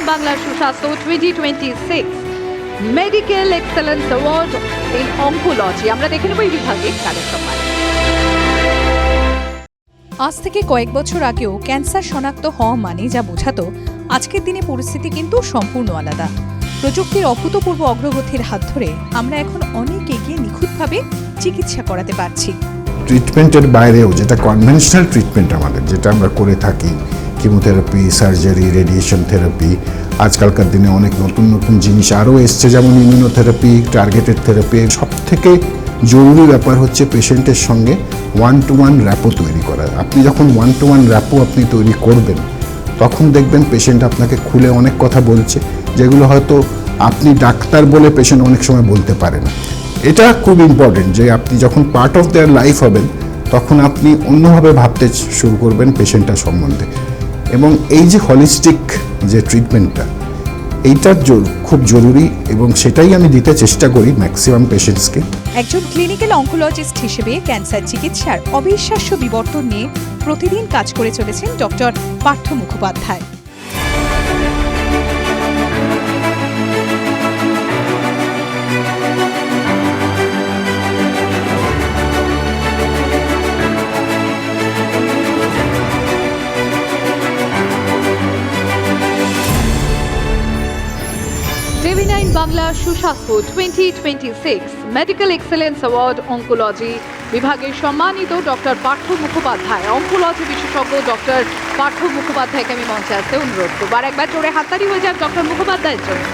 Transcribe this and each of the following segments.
বাংলা সুস্বাস্থ্য 2026 medical excellence award in oncology. আমরা দেখে নেব এই বিভাগে কাদের সম্মান। আজ থেকে কয়েক বছর আগেও ক্যান্সার শনাক্ত হওয়া মানে যা বোঝাতো, আজকের দিনে পরিস্থিতি কিন্তু সম্পূর্ণ আলাদা। প্রযুক্তির অভূতপূর্ব অগ্রগতির হাত ধরে আমরা এখন অনেক এগিয়ে নিখুঁতভাবে চিকিৎসা করাতে পারছি। ট্রিটমেন্টের বাইরেও যেটা কনভেনশনাল ট্রিটমেন্ট আমাদের যেটা আমরা করে থাকি, কিমোথেরাপি, সার্জারি, রেডিয়েশন থেরাপি, আজকালকার দিনে অনেক নতুন নতুন জিনিস আরও এসছে, যেমন ইমিউনোথেরাপি, টার্গেটেড থেরাপি। সব থেকে জরুরি ব্যাপার হচ্ছে পেশেন্টের সঙ্গে 1-to-1 র্যাপো তৈরি করা। আপনি যখন 1-to-1 র্যাপো আপনি তৈরি করবেন, তখন দেখবেন পেশেন্ট আপনাকে খুলে অনেক কথা বলছে, যেগুলো হয়তো আপনি ডাক্তার বলে পেশেন্ট অনেক সময় বলতে পারে না। এটা খুব ইম্পর্টেন্ট যে আপনি যখন পার্ট অফ দেয়ার লাইফ হবেন, তখন আপনি অন্যভাবে ভাবতে শুরু করবেন পেশেন্টটার সম্বন্ধে। এবং এই যে হলিস্টিক যে ট্রিটমেন্টটা, এইটার খুব জরুরি এবং সেটাই আমি দিতে চেষ্টা করি ম্যাক্সিমাম পেশেন্টসকে। একজন ক্লিনিক্যাল অঙ্কোলজিস্ট হিসেবে ক্যান্সার চিকিৎসার অবিশ্বাস্য বিবর্তন নিয়ে প্রতিদিন কাজ করে চলেছেন ডক্টর পার্থ মুখোপাধ্যায়। TV9 বাংলা সুস্বাস্থ্য 2026 মেডিকেল এক্সেলেন্স অ্যাওয়ার্ড অঙ্কোলজি বিভাগে সম্মানিত ডক্টর পার্থ মুখোপাধ্যায়, অঙ্কোলজি বিশেষজ্ঞ ডক্টর পার্থ মুখোপাধ্যায়কে আমি মঞ্চে আসতে অনুরোধ করব। আর একবার জোরে হাততালি হয়ে যাক ডক্টর মুখোপাধ্যায়ের জন্য।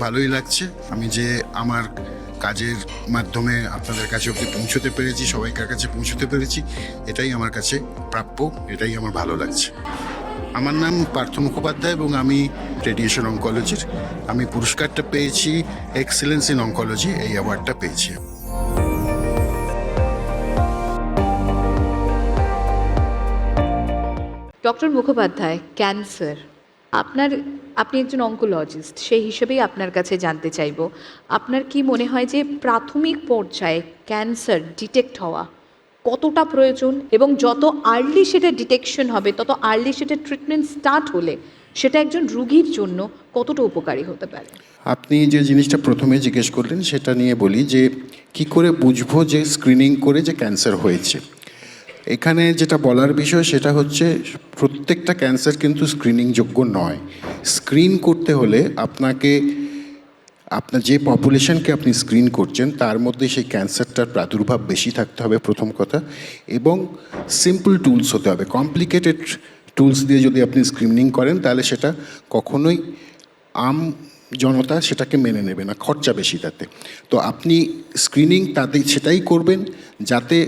ভালোই লাগছে। আমি যে আমার কাজের মাধ্যমে আপনাদের কাছে অবধি পৌঁছতে পেরেছি, সবাইকার কাছে পৌঁছতে পেরেছি, এটাই আমার কাছে প্রাপ্য, এটাই আমার ভালো লাগছে। আমার নাম পার্থ মুখোপাধ্যায় এবং আমি রেডিয়েশন অঙ্কোলজির। আমি পুরস্কারটা পেয়েছি, এক্সেলেন্স ইন অঙ্কোলজি, এই অ্যাওয়ার্ডটা পেয়েছি। ডক্টর মুখোপাধ্যায়, ক্যান্সার, আপনি একজন অঙ্কোলজিস্ট, সেই হিসেবেই আপনার কাছে জানতে চাইব, আপনার কি মনে হয় যে প্রাথমিক পর্যায়ে ক্যান্সার ডিটেক্ট হওয়া কতটা প্রয়োজন, এবং যত আর্লি সেটা ডিটেকশন হবে, তত আর্লি সেটা ট্রিটমেন্ট স্টার্ট হলে সেটা একজন রোগীর জন্য কতটা উপকারী হতে পারে? আপনি যে জিনিসটা প্রথমে জিজ্ঞেস করলেন সেটা নিয়ে বলি যে কি করে বুঝবো যে স্ক্রিনিং করে যে ক্যান্সার হয়েছে। এখানে যেটা বলার বিষয় সেটা হচ্ছে প্রত্যেকটা ক্যান্সার কিন্তু স্ক্রিনিংযোগ্য নয়। স্ক্রিন করতে হলে আপনার যে পপুলেশনকে আপনি স্ক্রিন করছেন তার মধ্যে সেই ক্যান্সারটার প্রাদুর্ভাব বেশি থাকতে হবে, প্রথম কথা, এবং সিম্পল টুলস হতে হবে। কমপ্লিকেটেড টুলস দিয়ে যদি আপনি স্ক্রিনিং করেন তাহলে সেটা কখনোই জনতা সেটাকে মেনে নেবে না, খরচা বেশি তাতে। তো আপনি স্ক্রিনিং সেটাই করবেন যাতে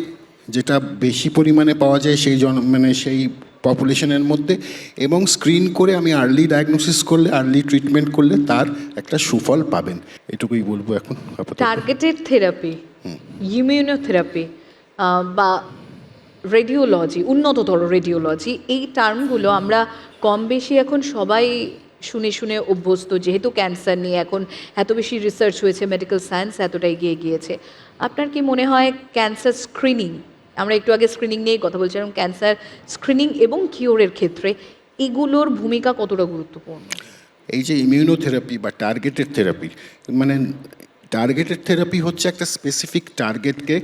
যেটা বেশি পরিমাণে পাওয়া যায় সেই পপুলেশনের মধ্যে, এবং স্ক্রিন করে আমি আর্লি ডায়াগনোসিস করলে, আর্লি ট্রিটমেন্ট করলে তার একটা সুফল পাবেন। এটুকুই বলবো এখন। টার্গেটেড থেরাপি, ইমিউনোথেরাপি বা রেডিওলজি, উন্নততর রেডিওলজি, এই টার্মগুলো আমরা কম বেশি এখন সবাই শুনে শুনে অভ্যস্ত, যেহেতু ক্যান্সার নিয়ে এখন এত বেশি রিসার্চ হয়েছে, মেডিকেল সায়েন্স এতটা এগিয়ে গিয়েছে। আপনার কি মনে হয় ক্যান্সার স্ক্রিনিং, আমরা একটু আগে স্ক্রিনিং নিয়েই কথা বলছিলাম, ক্যান্সার স্ক্রিনিং এবং কিওরের ক্ষেত্রে এগুলোর ভূমিকা কতটা গুরুত্বপূর্ণ? এই যে ইমিউনোথেরাপি বা টার্গেটেড থেরাপি, মানে টার্গেটেড থেরাপি হচ্ছে একটা স্পেসিফিক টার্গেটকে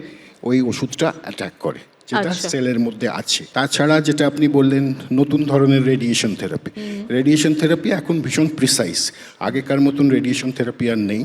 ওই ওষুধটা অ্যাটাক করে, যেটা সেলের মধ্যে আছে। তাছাড়া যেটা আপনি বললেন নতুন ধরনের রেডিয়েশন থেরাপি এখন ভীষণ প্রিসাইজ, আগেকার মতন রেডিয়েশন থেরাপি আর নেই।